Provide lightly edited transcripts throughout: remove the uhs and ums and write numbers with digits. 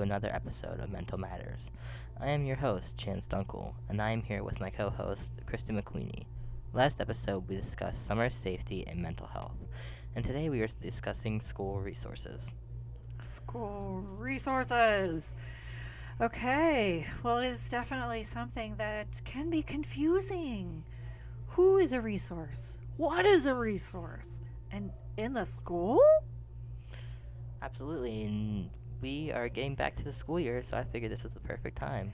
to another episode of Mental Matters. I am your host, Chance Dunkel, and I am here with my co-host, Kristen McQueenie. Last episode, we discussed summer safety and mental health, and today we are discussing school resources. School resources. Okay, well, it's definitely something that can be confusing. Who is a resource? What is a resource? And in the school? Absolutely, and we are getting back to the school year, so I figured this is the perfect time.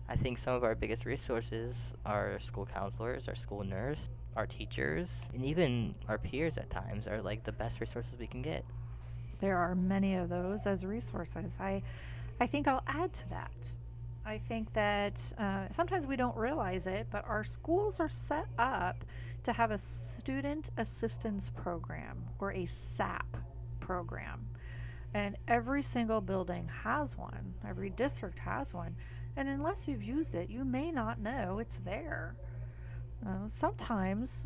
I think some of our biggest resources are our school counselors, our school nurse, our teachers, and even our peers at times are like the best resources we can get. There are many of those as resources. I think I'll add to that. I think that sometimes we don't realize it, but our schools are set up to have a student assistance program or a SAP program. And every single building has one, every district has one. And unless you've used it, you may not know it's there. Sometimes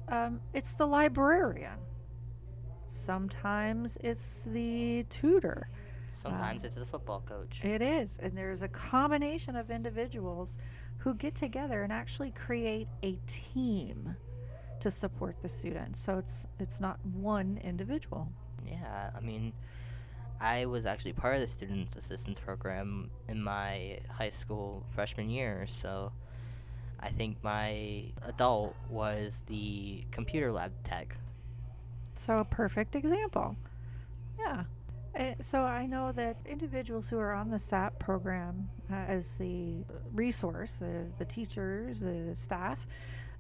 it's the librarian, sometimes it's the tutor. Sometimes it's the football coach. It is. And there's a combination of individuals who get together and actually create a team to support the students. So it's not one individual. Yeah, I mean, I was actually part of the student assistance program in my high school freshman year, so I think my adult was the computer lab tech. So a perfect example. Yeah. So I know that individuals who are on the SAP program as the resource, the teachers, the staff,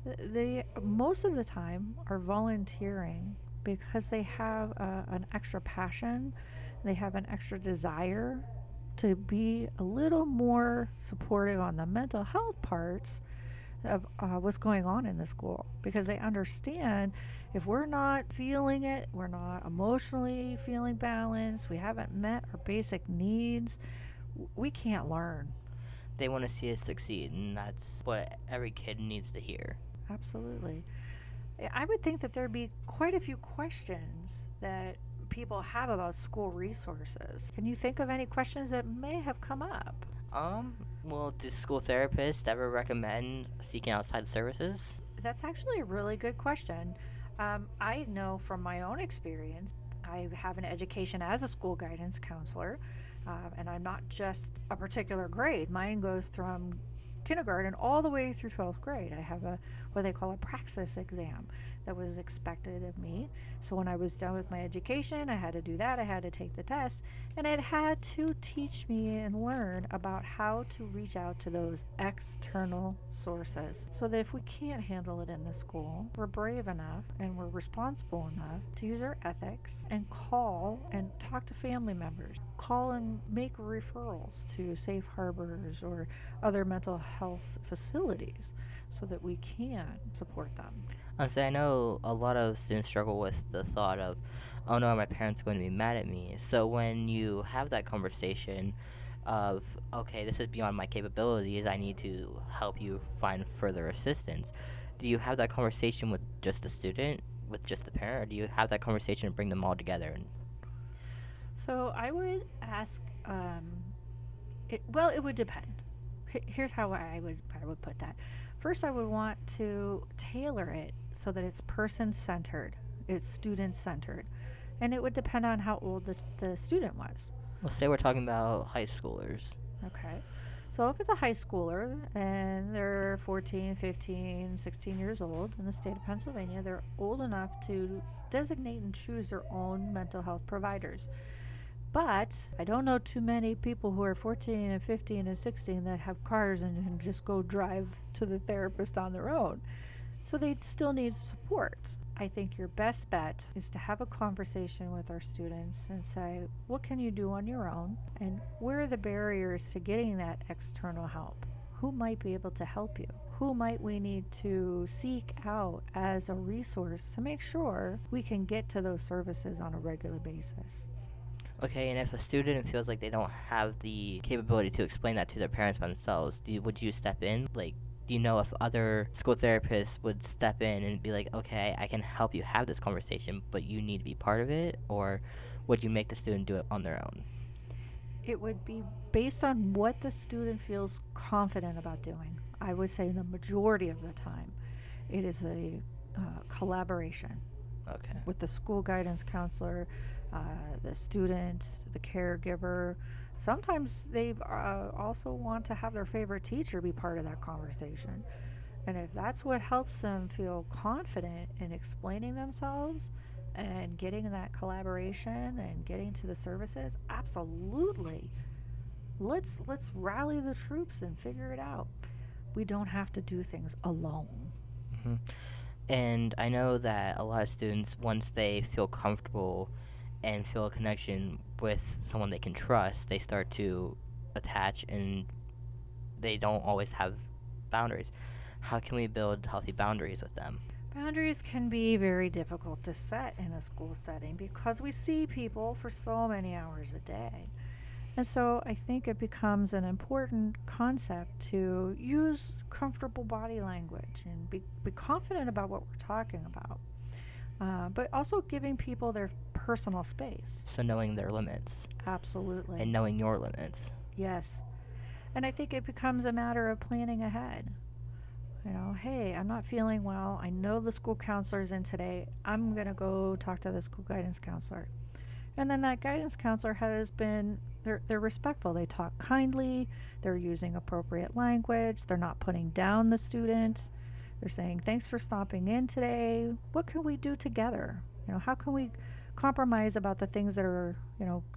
they most of the time are volunteering because they have an extra passion, they have an extra desire to be a little more supportive on the mental health parts of what's going on in the school, because they understand if we're not feeling it, we're not emotionally feeling balanced, we haven't met our basic needs, we can't learn. They want to see us succeed, and that's what every kid needs to hear. Absolutely. I would think that there'd be quite a few questions that people have about school resources. Can you think of any questions that may have come up? Well, do school therapists ever recommend seeking outside services? That's actually a really good question. I know from my own experience, I have an education as a school guidance counselor, and I'm not just a particular grade. Mine goes from kindergarten all the way through 12th grade. I have a what they call a praxis exam that was expected of me. So when I was done with my education, I had to do that. I had to take the test, and it had to teach me and learn about how to reach out to those external sources so that if we can't handle it in the school, we're brave enough and we're responsible enough to use our ethics and call and talk to family members. Call and make referrals to safe harbors or other mental health facilities so that we can support them. Honestly, I know a lot of students struggle with the thought of, oh no, my parents are going to be mad at me. So when you have that conversation of, okay, this is beyond my capabilities, I need to help you find further assistance, do you have that conversation with just the student, with just the parent, or do you have that conversation and bring them all together? So I would ask, well, it would depend. Here's how I would put that. First, I would want to tailor it so that it's person centered, it's student centered, and it would depend on how old the student was. Let's say we're talking about high schoolers. Okay. So if it's a high schooler and they're 14, 15, 16 years old in the state of Pennsylvania, they're old enough to designate and choose their own mental health providers. But I don't know too many people who are 14 and 15 and 16 that have cars and can just go drive to the therapist on their own. So they still need support. I think your best bet is to have a conversation with our students and say, what can you do on your own? And where are the barriers to getting that external help? Who might be able to help you? Who might we need to seek out as a resource to make sure we can get to those services on a regular basis? Okay, and if a student feels like they don't have the capability to explain that to their parents by themselves, would you step in? Like, do you know if other school therapists would step in and be like, okay, I can help you have this conversation, but you need to be part of it? Or would you make the student do it on their own? It would be based on what the student feels confident about doing. I would say the majority of the time, it is a collaboration Okay. with the school guidance counselor, the student, the caregiver. Sometimes they also want to have their favorite teacher be part of that conversation. And if that's what helps them feel confident in explaining themselves and getting that collaboration and getting to the services, absolutely. Let's rally the troops and figure it out. We don't have to do things alone. Hmm. And I know that a lot of students, once they feel comfortable and feel a connection with someone they can trust, they start to attach, and they don't always have boundaries. How can we build healthy boundaries with them? Boundaries can be very difficult to set in a school setting because we see people for so many hours a day. And so I think it becomes an important concept to use comfortable body language and be confident about what we're talking about, but also giving people their personal space. So knowing their limits Absolutely. and knowing your limits. Yes. And I think it becomes a matter of planning ahead. You know, hey, I'm not feeling well. I know the school counselor's in today. I'm going to go talk to the school guidance counselor. And then that guidance counselor has been, they're respectful. They talk kindly. They're using appropriate language. They're not putting down the student. They're saying, thanks for stopping in today. What can we do together? You know, how can we compromise about the things that are,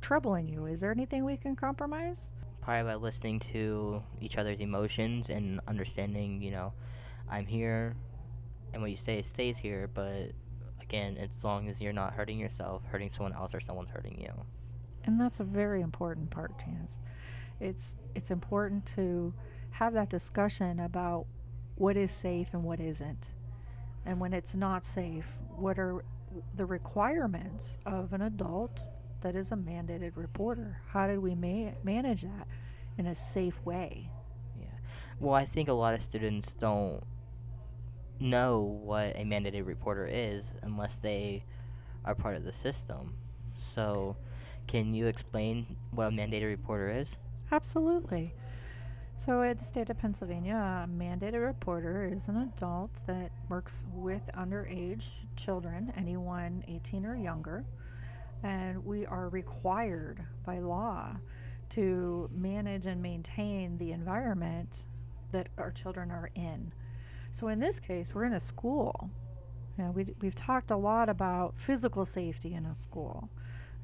troubling you? Is there anything we can compromise? Probably by listening to each other's emotions and understanding, I'm here and what you say stays here, but again, as long as you're not hurting yourself, hurting someone else, or someone's hurting you. And that's a very important part, Chance. It's important to have that discussion about what is safe and what isn't. And when it's not safe, what are the requirements of an adult that is a mandated reporter? How did we manage that in a safe way? Yeah. Well, I think a lot of students don't know what a mandated reporter is unless they are part of the system. So, can you explain what a mandated reporter is? Absolutely. So, in the state of Pennsylvania, a mandated reporter is an adult that works with underage children, anyone 18 or younger, and we are required by law to manage and maintain the environment that our children are in. So in this case, we're in a school. We've talked a lot about physical safety in a school,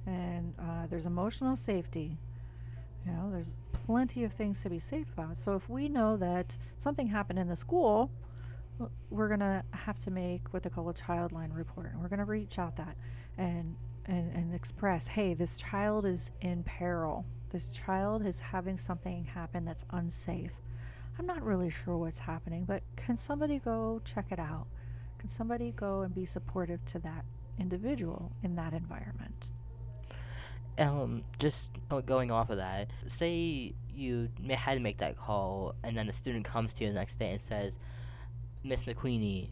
and there's emotional safety. There's plenty of things to be safe about. So if we know that something happened in the school, we're gonna have to make what they call a child line report, and we're gonna reach out that and and express, hey, this child is in peril. This child is having something happen that's unsafe. I'm not really sure what's happening, but can somebody go check it out? Can somebody go and be supportive to that individual in that environment? Just going off of that, say you had to make that call, and then the student comes to you the next day and says, Miss McQueenie,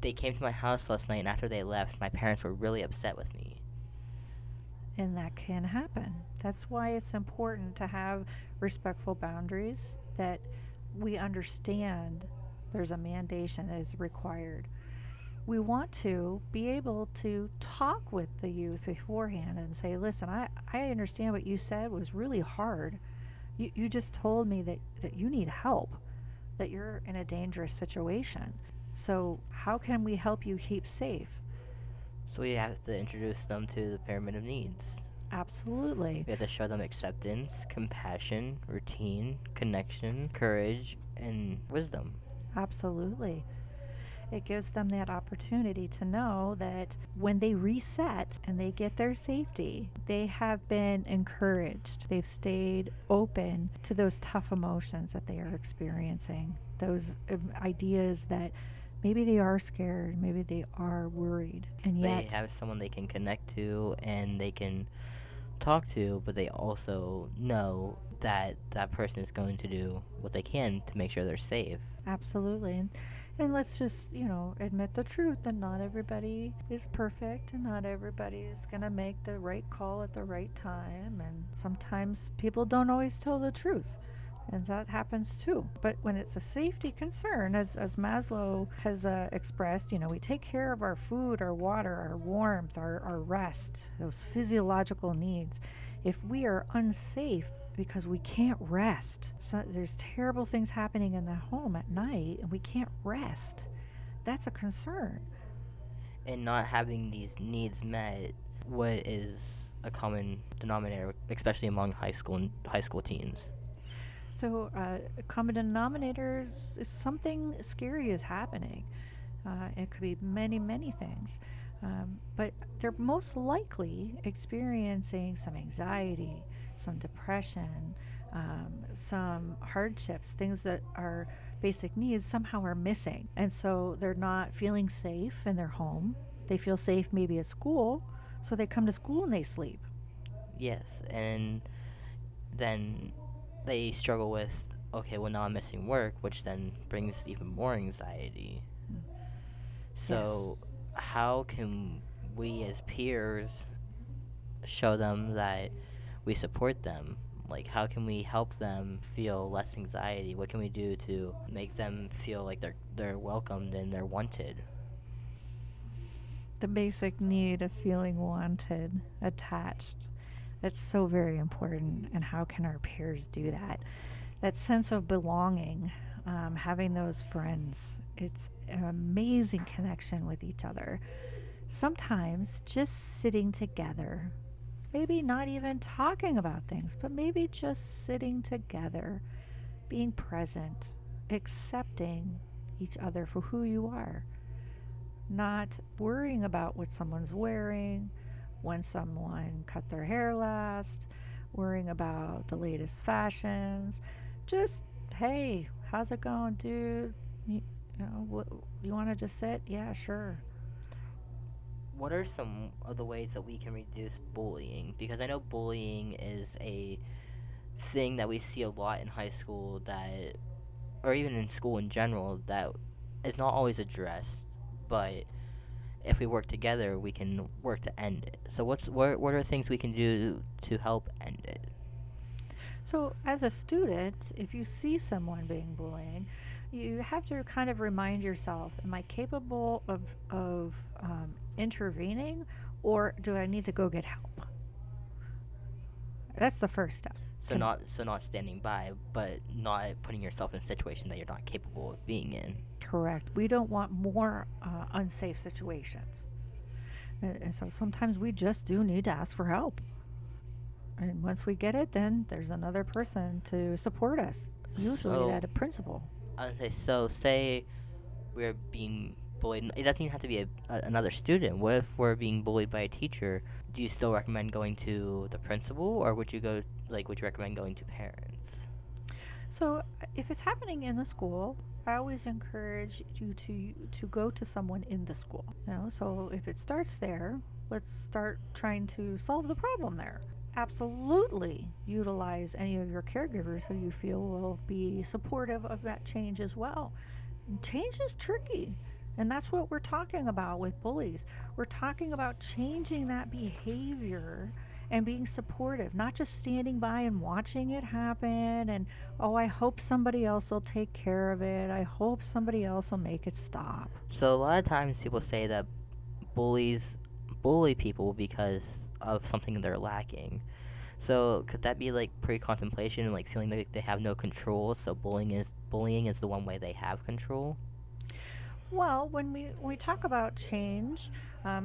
they came to my house last night, and after they left, my parents were really upset with me. And that can happen. That's why it's important to have respectful boundaries, that we understand there's a mandation that is required. We want to be able to talk with the youth beforehand and say, listen, I understand what you said was really hard. You just told me that you need help, that you're in a dangerous situation. So, how can we help you keep safe? So we have to introduce them to the pyramid of needs. Absolutely. We have to show them acceptance, compassion, routine, connection, courage, and wisdom. Absolutely. It gives them that opportunity to know that when they reset and they get their safety, they have been encouraged. They've stayed open to those tough emotions that they are experiencing, those ideas that maybe they are scared, maybe they are worried, and They yet, have someone they can connect to and they can talk to, but they also know that that person is going to do what they can to make sure they're safe. absolutely. And And let's just, admit the truth that not everybody is perfect and not everybody is going to make the right call at the right time. And sometimes people don't always tell the truth. And that happens too. But when it's a safety concern, as Maslow has expressed, we take care of our food, our water, our warmth, our rest, those physiological needs. If we are unsafe because we can't rest, so there's terrible things happening in the home at night and we can't rest, that's a concern. And not having these needs met, what is a common denominator, especially among high school teens? So, common denominators is something scary is happening. It could be many, many things. But they're most likely experiencing some anxiety, some depression, some hardships, things that are basic needs somehow are missing. And so they're not feeling safe in their home. They feel safe maybe at school, so they come to school and they sleep. Yes, and then they struggle with, okay, well, now I'm missing work, which then brings even more anxiety. Yes. So, how can we as peers show them that we support them? Like, how can we help them feel less anxiety? What can we do to make them feel like they're welcomed and they're wanted? The basic need of feeling wanted, attached. That's so very important. And how can our peers do that? That sense of belonging, having those friends. It's an amazing connection with each other. Sometimes just sitting together, maybe not even talking about things, but maybe just sitting together, being present, accepting each other for who you are, not worrying about what someone's wearing, when someone cut their hair last, worrying about the latest fashions. Just, hey, how's it going, dude? What, you want to just sit? Yeah, sure. What are some of the ways that we can reduce bullying? Because I know bullying is a thing that we see a lot in high school that, or even in school in general, that is not always addressed. But if we work together, we can work to end it. So what are things we can do to help end it? So, as a student, if you see someone being bullying, you have to kind of remind yourself: Am I capable of intervening, or do I need to go get help? That's the first step. Can So not standing by, but not putting yourself in a situation that you're not capable of being in. correct. We don't want more unsafe situations, and so sometimes we just do need to ask for help. And once we get it, then there's another person to support us. Usually, So that a principal. I would say, so say we're being bullied. It doesn't even have to be another student. What if we're being bullied by a teacher? Do you still recommend going to the principal, or would you recommend going to parents? So, if it's happening in the school, I always encourage you to go to someone in the school. So if it starts there, let's start trying to solve the problem there. Absolutely utilize any of your caregivers who you feel will be supportive of that change as well. And change is tricky. And that's what we're talking about with bullies. We're talking about changing that behavior and being supportive, not just standing by and watching it happen and, oh, I hope somebody else will take care of it. I hope somebody else will make it stop. So a lot of times people say that bullies bully people because of something they're lacking. So could that be like pre-contemplation and like feeling like they have no control? So bullying is the one way they have control. Well, when we talk about change,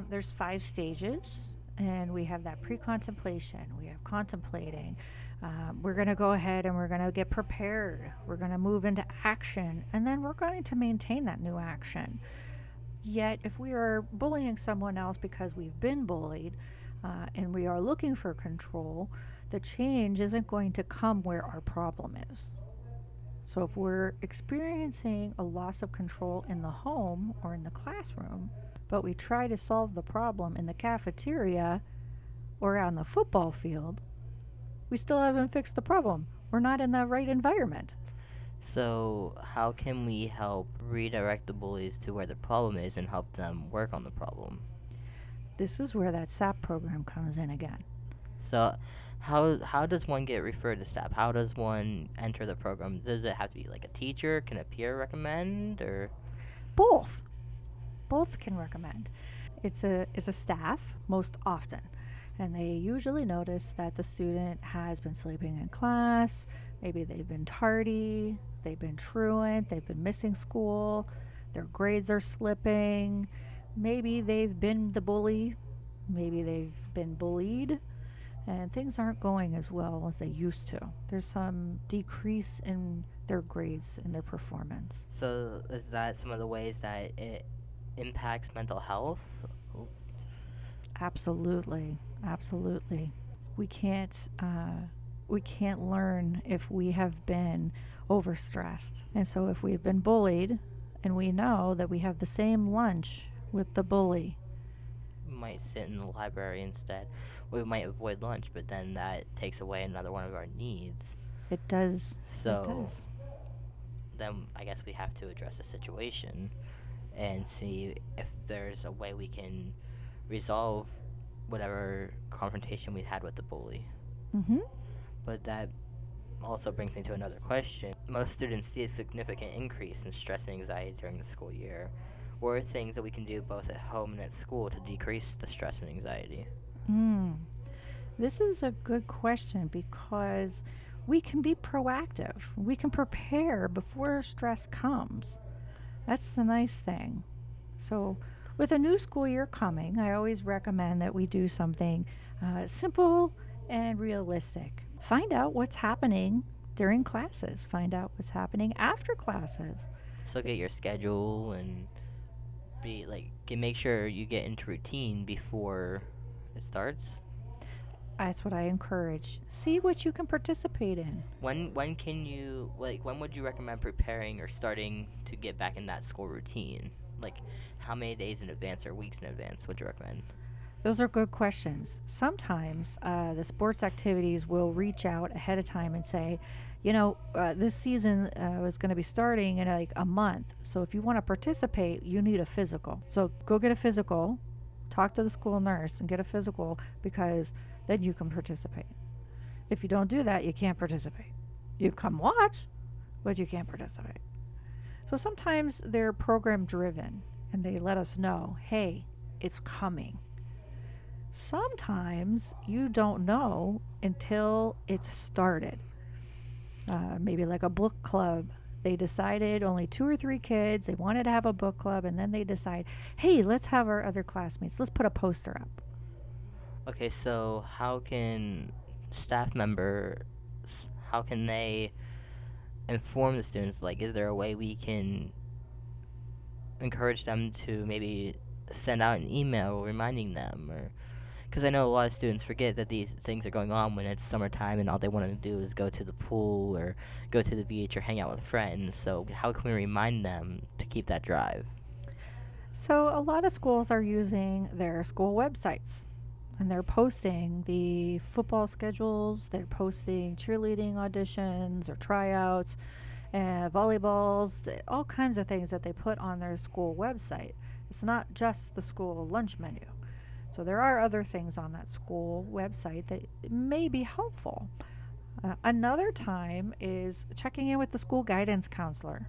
there's 5 stages, and we have that pre-contemplation. We have contemplating. We're going to go ahead and we're going to get prepared. We're going to move into action, and then we're going to maintain that new action. Yet, if we are bullying someone else because we've been bullied, and we are looking for control, the change isn't going to come where our problem is. So, if we're experiencing a loss of control in the home or in the classroom, but we try to solve the problem in the cafeteria or on the football field, we still haven't fixed the problem. We're not in the right environment. So, how can we help redirect the bullies to where the problem is and help them work on the problem? This is where that SAP program comes in again. So, how does one get referred to staff? How does one enter the program? Does it have to be like a teacher? Can a peer recommend or? Both. Both can recommend. It's a staff most often, and they usually notice that the student has been sleeping in class, maybe they've been tardy, they've been truant, they've been missing school, their grades are slipping, maybe they've been the bully, maybe they've been bullied, and things aren't going as well as they used to. There's some decrease in their grades and their performance. So, is that some of the ways that it impacts mental health? Absolutely, absolutely. We can't we can't learn if we have been overstressed. And so if we've been bullied and we know that we have the same lunch with the bully, Might sit in the library instead. We might avoid lunch, but then that takes away another one of our needs. it does. It So, does. then I guess we have to address the situation and see if there's a way we can resolve whatever confrontation we had with the bully. Mhm. But that also brings me to another question. Most students see a significant increase in stress and anxiety during the school year. What are things that we can do both at home and at school to decrease the stress and anxiety? Mm. This is a good question because we can be proactive. We can prepare before stress comes. That's the nice thing. So, with a new school year coming, I always recommend that we do something simple and realistic. Find out what's happening during classes, find out what's happening after classes. So get your schedule and make sure you get into routine before it starts. That's what I encourage. See what you can participate in. When can you when would you recommend preparing or starting to get back in that school routine? Like how many days in advance or weeks in advance would you recommend? Those are good questions. Sometimes the sports activities will reach out ahead of time and say, this season is going to be starting in like a month. So if you want to participate, you need a physical. So go get a physical, talk to the school nurse and get a physical because then you can participate. If you don't do that, you can't participate. You come watch, but you can't participate. So sometimes they're program driven and they let us know, hey, it's coming. Sometimes you don't know until it's started. Maybe like a book club. They decided only 2 or 3 kids, they wanted to have a book club, and then they decide, hey, let's have our other classmates, let's put a poster up. Okay, so how can staff members how can they inform the students? Like, is there a way we can encourage them to maybe send out an email reminding them, or because I know a lot of students forget that these things are going on when it's summertime and all they want to do is go to the pool or go to the beach or hang out with friends. So how can we remind them to keep that drive? So, a lot of schools are using their school websites and they're posting the football schedules, they're posting cheerleading auditions or tryouts, volleyballs, all kinds of things that they put on their school website. It's not just the school lunch menu. So there are other things on that school website that may be helpful. Another time is checking in with the school guidance counselor.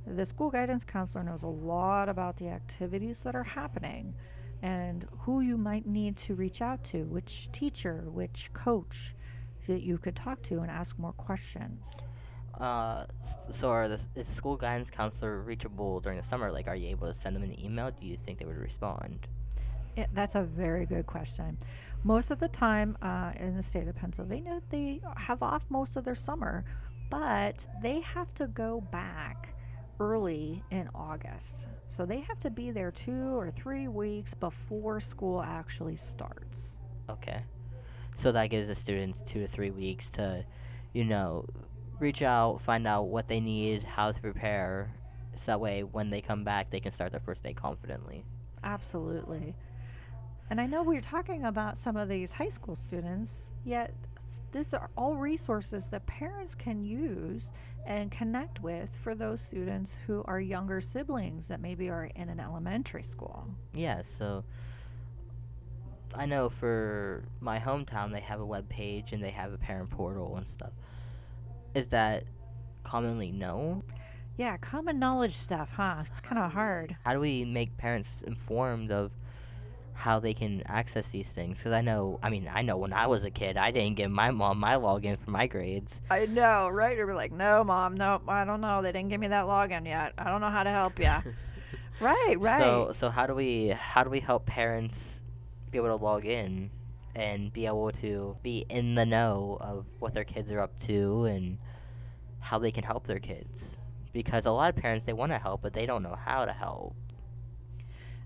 The school guidance counselor knows a lot about the activities that are happening and who you might need to reach out to, which teacher, which coach that you could talk to and ask more questions. So is the school guidance counselor reachable during the summer? Like, are you able to send them an email? Do you think they would respond? That's a very good question. Most of the time in the state of Pennsylvania, they have off most of their summer, but they have to go back early in August. So they have to be there 2 or 3 weeks before school actually starts. Okay. So that gives the students 2 to 3 weeks to, you know, reach out, find out what they need, how to prepare, so that way when they come back, they can start their first day confidently. Absolutely. And I know we're talking about some of these high school students, yet these are all resources that parents can use and connect with for those students who are younger siblings that maybe are in an elementary school. Yeah, so I know for my hometown they have a web page and they have a parent portal and stuff. Is that commonly known? Yeah, common knowledge stuff, huh? It's kind of hard. How do we make parents informed of how they can access these things? Because I know when I was a kid, I didn't give my mom my login for my grades. I know, right? Or we're like, no, mom, no, I don't know. They didn't give me that login yet. I don't know how to help you. Right, right. So how do we help parents be able to log in and be able to be in the know of what their kids are up to and how they can help their kids? Because a lot of parents, they want to help, but they don't know how to help.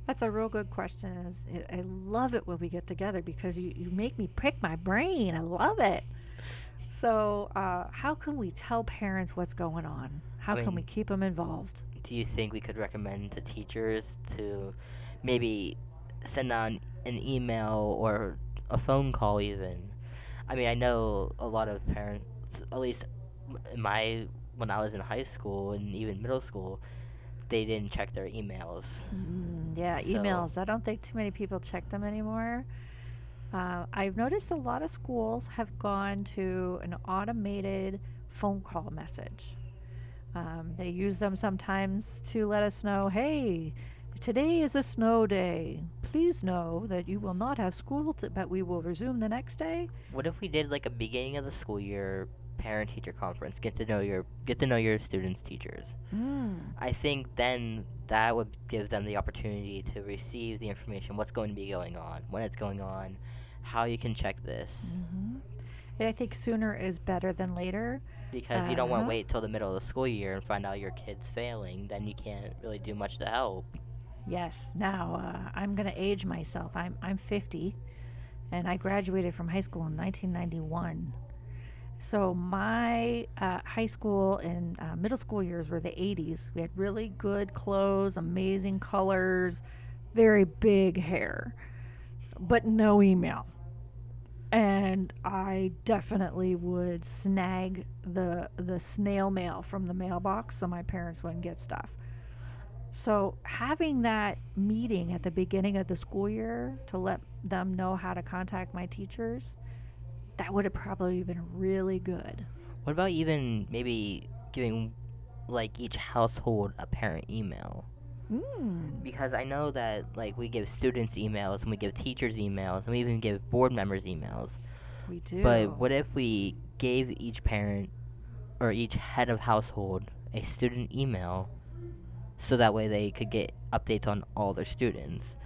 That's a real good question. I love it when we get together because you make me prick my brain. I love it. So, how can we tell parents what's going on? I How can we mean, keep them involved? do you think we could recommend to teachers to maybe send out an email or a phone call even? I mean, I know a lot of parents, at least in my when I was in high school and even middle school, they didn't check their emails. Yeah, So, emails. I don't think too many people check them anymore. I've noticed a lot of schools have gone to an automated phone call message. They use them sometimes to let us know, hey, today is a snow day. Please know that you will not have school, but we will resume the next day. what if we did like a beginning of the school year parent teacher conference, get to know your students' teachers? Mm. I think then that would give them the opportunity to receive the information, what's going to be going on, when it's going on, how you can check this. Hmm. I think sooner is better than later. Because you don't want to Huh? wait till the middle of the school year and find out your kid's failing, then you can't really do much to help. Yes. Now I'm going to age myself. I'm 50, and I graduated from high school in 1991. So my high school and middle school years were the 80s. We had really good clothes, amazing colors, very big hair, but no email. And I definitely would snag the snail mail from the mailbox so my parents wouldn't get stuff. So having that meeting at the beginning of the school year to let them know how to contact my teachers, that would have probably been really good. What about even maybe giving like each household a parent email? Mm, Because I know that like we give students emails and we give teachers emails and we even give board members emails. we But do. what if we gave each parent or each head of household a student email so that way they could get updates on all their students?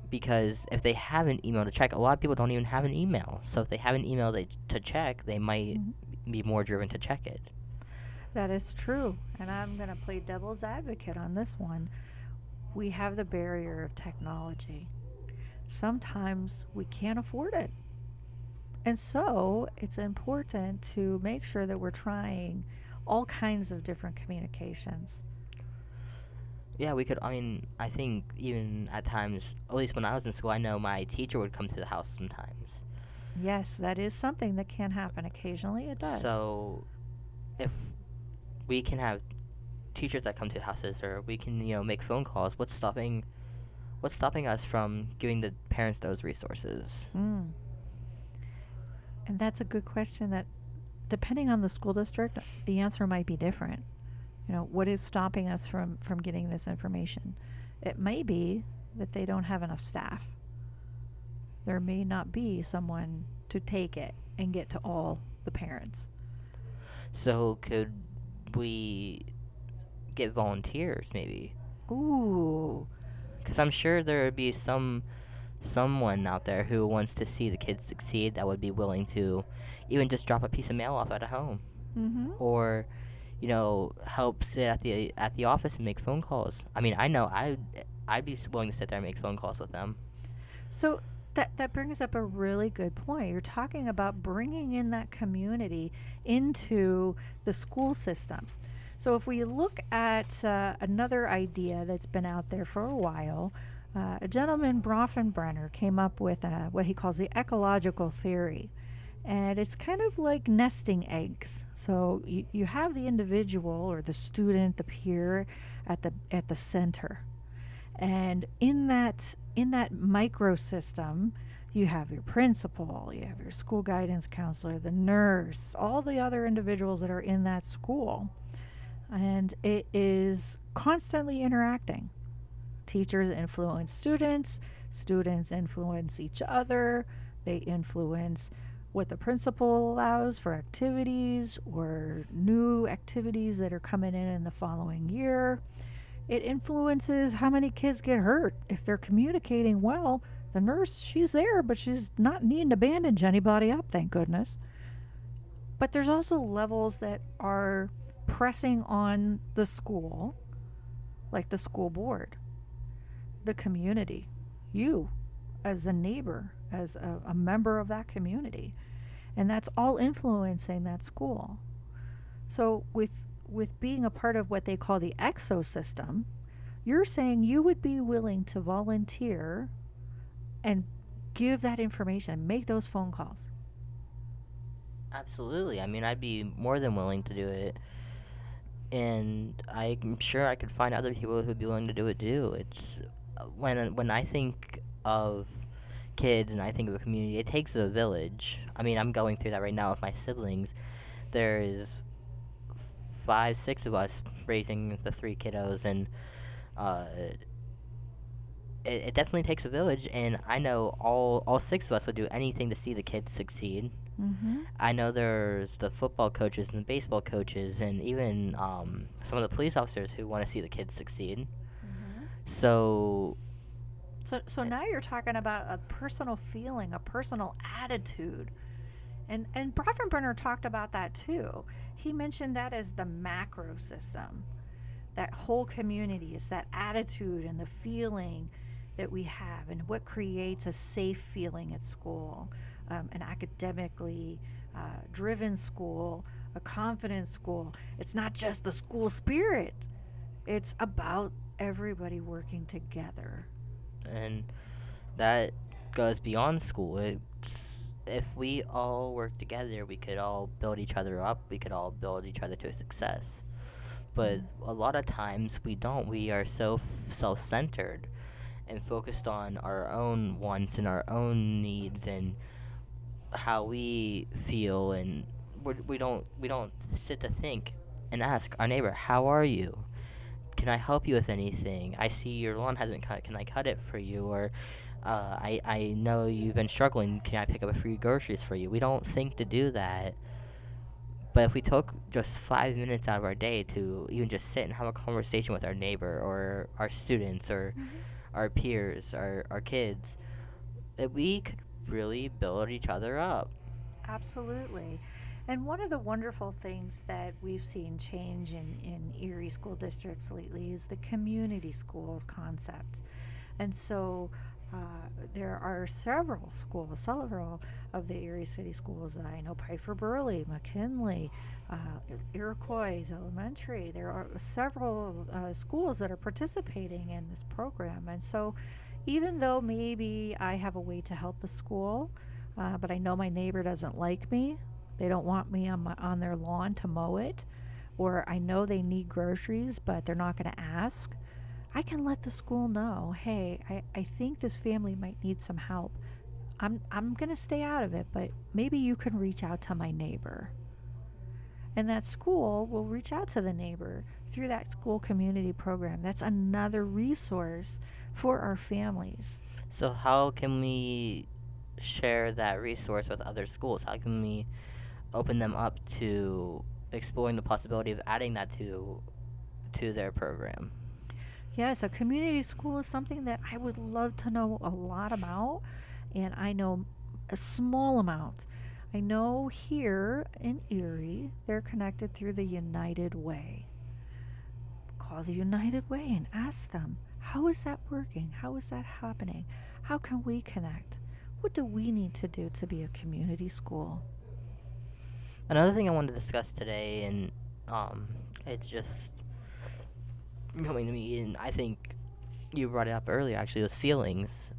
Because if they have an email to check, a lot of people don't even have an email. So if they have an email to check, they might Mhm. be more driven to check it. That is true. And I'm going to play devil's advocate on this one. We have the barrier of technology. Sometimes we can't afford it. And so it's important to make sure that we're trying all kinds of different communications. Yeah, we could. I mean, I think even at times, at least when I was in school, I know my teacher would come to the house sometimes. Yes, that is something that can happen occasionally. It does. So if we can have teachers that come to houses, or we can, make phone calls, what's stopping us from giving the parents those resources? Mm. And that's a good question that, depending on the school district, the answer might be different. What is stopping us from getting this information? It may be that they don't have enough staff. There may not be someone to take it and get to all the parents. So could we get volunteers maybe? Ooh. Because I'm sure there would be someone out there who wants to see the kids succeed that would be willing to even just drop a piece of mail off at a home, Mm-hmm. or help sit at the office and make phone calls. I mean, I know I'd be willing to sit there and make phone calls with them. So that brings up a really good point. You're talking about bringing in that community into the school system. So if we look at another idea that's been out there for a while, A gentleman, Bronfenbrenner, came up with what he calls the ecological theory. And it's kind of like nesting eggs. So you have the individual or the student, the peer at the center. And in that microsystem, you have your principal, you have your school guidance counselor, the nurse, all the other individuals that are in that school. And it is constantly interacting. Teachers influence students, students influence each other, they influence what the principal allows for activities or new activities that are coming in the following year. It influences how many kids get hurt. If they're communicating well, the nurse, she's there, but she's not needing to bandage anybody up, thank goodness. But there's also levels that are pressing on the school, like the school board, the community, you as a neighbor, as a member of that community. And that's all influencing that school. So with being a part of what they call the exosystem, you're saying you would be willing to volunteer and give that information, make those phone calls. Absolutely. I mean, I'd be more than willing to do it, and I'm sure I could find other people who'd be willing to do it too. It's when I think of kids and I think of a community, it takes a village. I mean, I'm going through that right now with my siblings. There is five, six of us raising the three kiddos, and uh, it definitely takes a village. And I know all six of us would do anything to see the kids succeed. Mm-hmm. I know there's the football coaches and the baseball coaches, and even some of the police officers who want to see the kids succeed. Mm-hmm. So, So now you're talking about a personal feeling, a personal attitude. And Bronfenbrenner talked about that too. He mentioned that as the macro system. That whole community is that attitude and the feeling that we have, and what creates a safe feeling at school, an academically driven school, a confident school. It's not just the school spirit, it's about everybody working together. and that goes beyond school. If we all work together, we could all build each other up. We could all build each other to a success. But Mm. a lot of times we don't. We are so self-centered and focused on our own wants and our own needs and how we feel, and we don't sit to think and ask our neighbor, "How are you? Can I help you with anything? I see your lawn hasn't cut. Can I cut it for you?" Or I know you've been struggling. Can I pick up a few groceries for you? We don't think to do that. But if we took just 5 minutes out of our day to even just sit and have a conversation with our neighbor or our students or Mm-hmm. our peers, our kids, we could really build each other up. Absolutely. And one of the wonderful things that we've seen change in Erie school districts lately is the community school concept. And so there are several of the Erie City schools. I know Piper Burley, McKinley, uh, Iroquois Elementary. There are several schools that are participating in this program. And so even though maybe I have a way to help the school, but I know my neighbor doesn't like me, they don't want me on their lawn to mow it, or I know they need groceries, but they're not going to ask, I can let the school know, hey, I think this family might need some help. I'm going to stay out of it, but maybe you can reach out to my neighbor. And that school will reach out to the neighbor through that school community program. That's another resource for our families. So how can we share that resource with other schools? How can we open them up to exploring the possibility of adding that to their program? Yes, a community school is something that I would love to know a lot about, and I know a small amount. I know here in Erie, they're connected through the United Way. Call the United Way and ask them, how is that working? How is that happening? How can we connect? What do we need to do to be a community school? Another thing I wanted to discuss today, and it's just coming to me, and I think you brought it up earlier, actually, those feelings.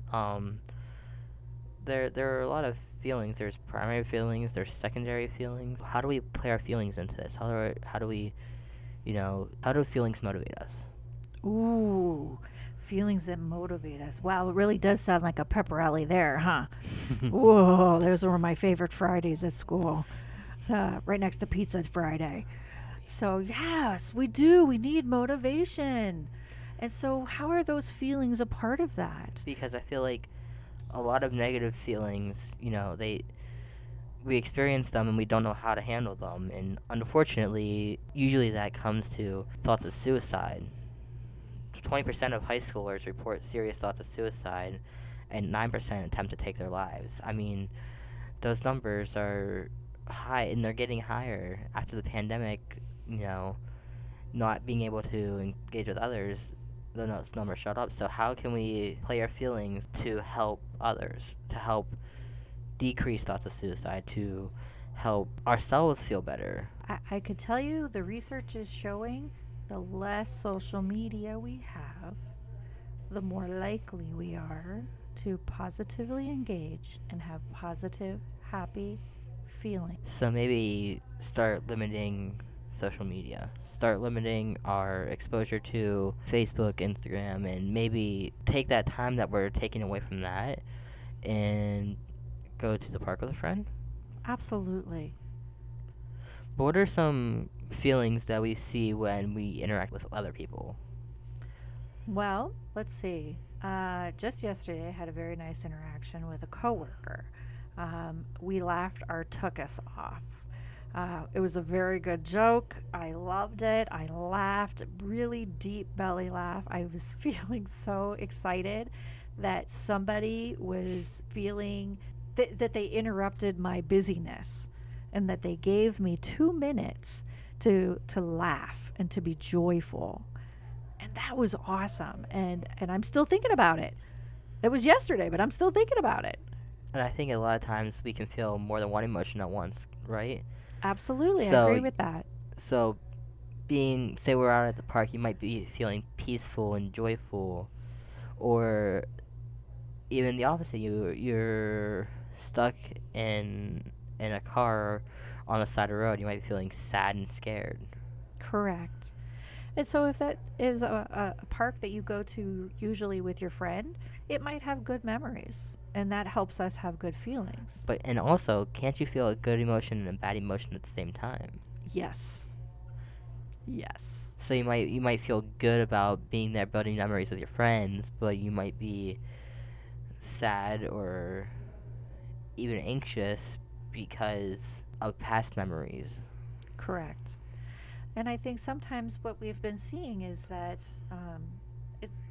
There are a lot of feelings. There's primary feelings. There's secondary feelings. How do we play our feelings into this? How do we, how do feelings motivate us? Ooh, feelings that motivate us. Wow, it really does sound like a pep rally there, huh? Whoa, those were my favorite Fridays at school, right next to Pizza Friday. So, yes, we do. We need motivation. And so, how are those feelings a part of that? Because I feel like a lot of negative feelings, we experience them and we don't know how to handle them, and unfortunately, usually that comes to thoughts of suicide. 20% of high schoolers report serious thoughts of suicide, and 9% attempt to take their lives. I mean, those numbers are high, and they're getting higher after the pandemic. You know, not being able to engage with others, those numbers shut up. So how can we play our feelings to help others, to help decrease thoughts of suicide, to help ourselves feel better? I could tell you the research is showing the less social media we have, the more likely we are to positively engage and have positive, happy feelings. So maybe start limiting social media. Start limiting our exposure to Facebook, Instagram, and maybe take that time that we're taking away from that and go to the park with a friend. Absolutely. But what are some feelings that we see when we interact with other people? Well, let's see. Just yesterday, I had a very nice interaction with a coworker. We laughed our took us off. It was a very good joke. I loved it. I laughed, really deep belly laugh. I was feeling so excited that somebody was feeling that they interrupted my busyness and that they gave me 2 minutes to laugh and to be joyful. And that was awesome. And I'm still thinking about it. It was yesterday, but I'm still thinking about it. And I think a lot of times we can feel more than one emotion at once, right? Absolutely. I So, agree with that. so say we're out at the park, you might be feeling peaceful and joyful, or even the opposite. You're stuck in a car on the side of the road. You might be feeling sad and scared. Correct. And so, if that is a park that you go to usually with your friend, it might have good memories, and that helps us have good feelings. But and also, can't you feel a good emotion and a bad emotion at the same time? Yes. Yes. So you might feel good about being there, building memories with your friends, but you might be sad or even anxious because of past memories. Correct. And I think sometimes what we've been seeing is that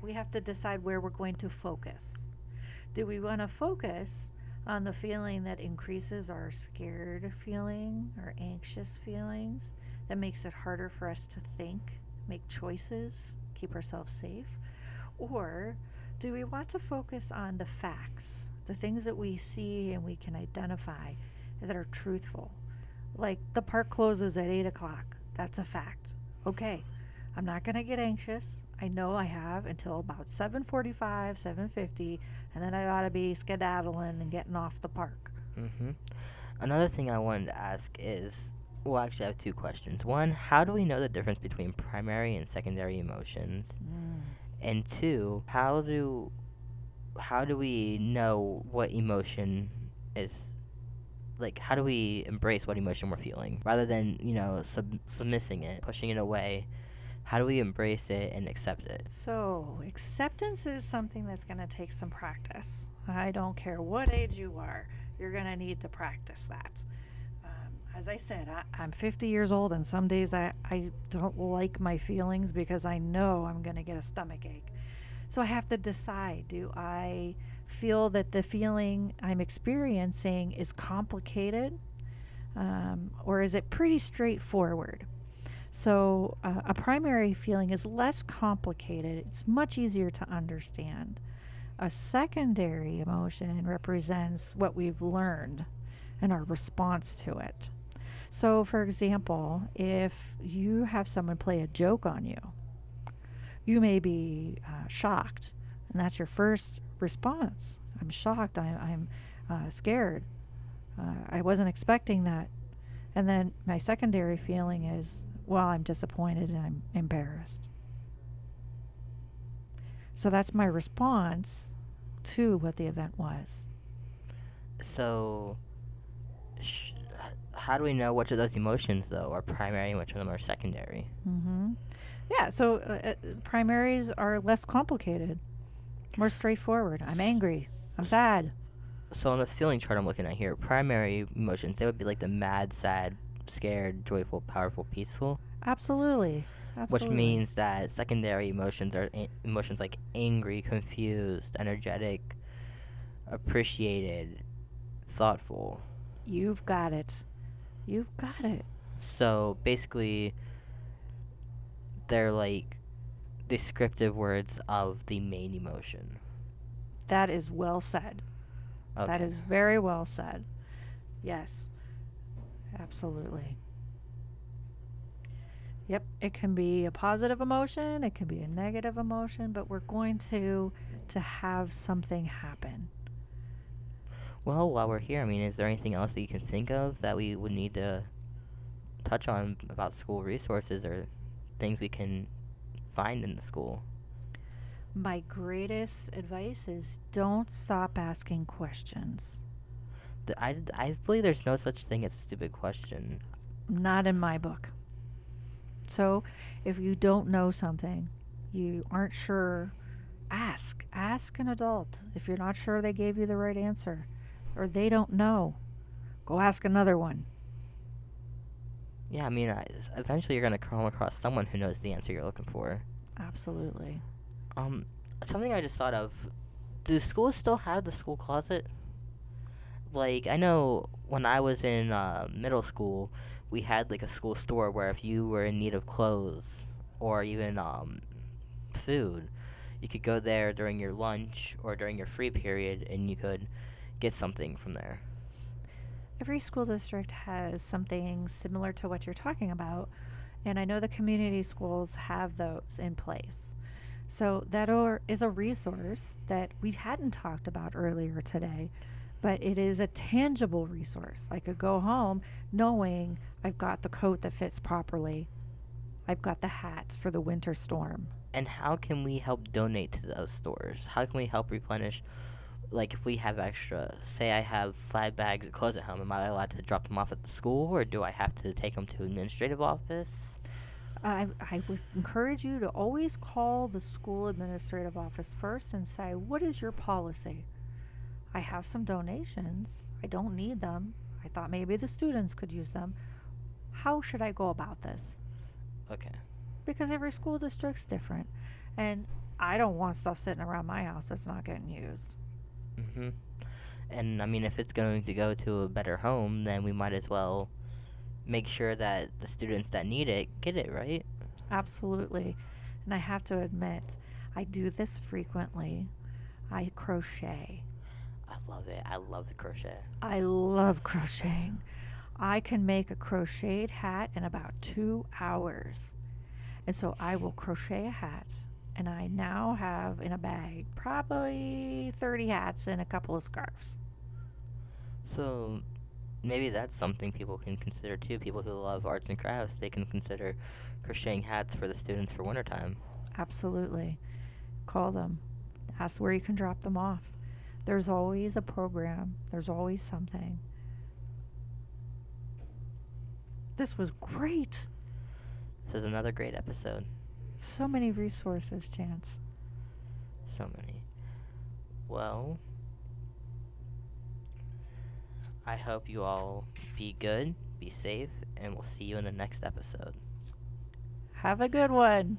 we have to decide where we're going to focus. Do we want to focus on the feeling that increases our scared feeling or anxious feelings, that makes it harder for us to think, make choices, keep ourselves safe? Or do we want to focus on the facts, the things that we see and we can identify that are truthful? Like the park closes at 8 o'clock. That's a fact. Okay, I'm not going to get anxious. I know I have until about 7:45, 7:50, and then I ought to be skedaddling and getting off the park. hmm Another thing I wanted to ask is, well, actually, I have two questions. One, how do we know the difference between primary and secondary emotions? Mm, And two, how do we know what emotion is, like, how do we embrace what emotion we're feeling rather than submissing it, pushing it away? How do we embrace it and accept it? So, acceptance is something that's going to take some practice. I don't care what age you are, you're going to need to practice that. As I said, I'm 50 years old, and some days I don't like my feelings because I know I'm going to get a stomach ache. So I have to decide, do I feel that the feeling I'm experiencing is complicated, or is it pretty straightforward? So a primary feeling is less complicated, it's much easier to understand. A secondary emotion represents what we've learned and our response to it. So, for example, if you have someone play a joke on you, You may be shocked, and that's your first response. I'm shocked. I'm scared. I wasn't expecting that. And then my secondary feeling is, well, I'm disappointed and I'm embarrassed. So that's my response to what the event was. So, sh- how do we know which of those emotions, though, are primary and which of them are secondary? Mm-hmm. Yeah, so primaries are less complicated, more straightforward. I'm angry. I'm sad. So, on this feeling chart I'm looking at here, primary emotions, they would be like the mad, sad, scared, joyful, powerful, peaceful, Absolutely. which Absolutely. means that secondary emotions are emotions like angry, confused, energetic, appreciated, thoughtful. You've got it. You've got it. So, basically, they're like descriptive words of the main emotion. That is well said. That Okay. is very well said. Yes, absolutely. Yep, it can be a positive emotion, it can be a negative emotion, but we're going to have something happen. Well, while we're here, I mean, is there anything else that you can think of that we would need to touch on about school resources or things we can find in the school? My greatest advice is don't stop asking questions. I believe there's no such thing as a stupid question. Not in my book. So, if you don't know something, you aren't sure, ask. Ask an adult. If you're not sure they gave you the right answer or they don't know, go ask another one. Yeah, I mean, eventually you're gonna come across someone who knows the answer you're looking for. Absolutely. Um, Something I just thought of. Do schools still have the school closet? Like, I know when I was in middle school, we had like a school store where if you were in need of clothes or even food, you could go there during your lunch or during your free period and you could get something from there. Every school district has something similar to what you're talking about, and I know the community schools have those in place. So is a resource that we hadn't talked about earlier today, but it is a tangible resource. I could go home knowing I've got the coat that fits properly. I've got the hat for the winter storm. And how can we help donate to those stores? How can we help replenish? Like, if we have extra, say I have 5 bags of clothes at home, am I allowed to drop them off at the school or do I have to take them to administrative office? I would encourage you to always call the school administrative office first and say, what is your policy? I have some donations. I don't need them. I thought maybe the students could use them. How should I go about this? Okay. Because every school district's different. And I don't want stuff sitting around my house that's not getting used. Mm-hmm. And I mean, if it's going to go to a better home, then we might as well make sure that the students that need it get it, right? Absolutely. And I have to admit, I do this frequently. I crochet. I love it. I love the crochet. I love crocheting. I can make a crocheted hat in about 2 hours. And so I will crochet a hat. And I now have in a bag probably 30 hats and a couple of scarves. So maybe that's something people can consider too. People who love arts and crafts, they can consider crocheting hats for the students for wintertime. Absolutely. Call them. Ask where you can drop them off. There's always a program, there's always something. This was great. This is another great episode. So many resources, Chance. So many. Well, I hope you all be good, be safe, and we'll see you in the next episode. Have a good one.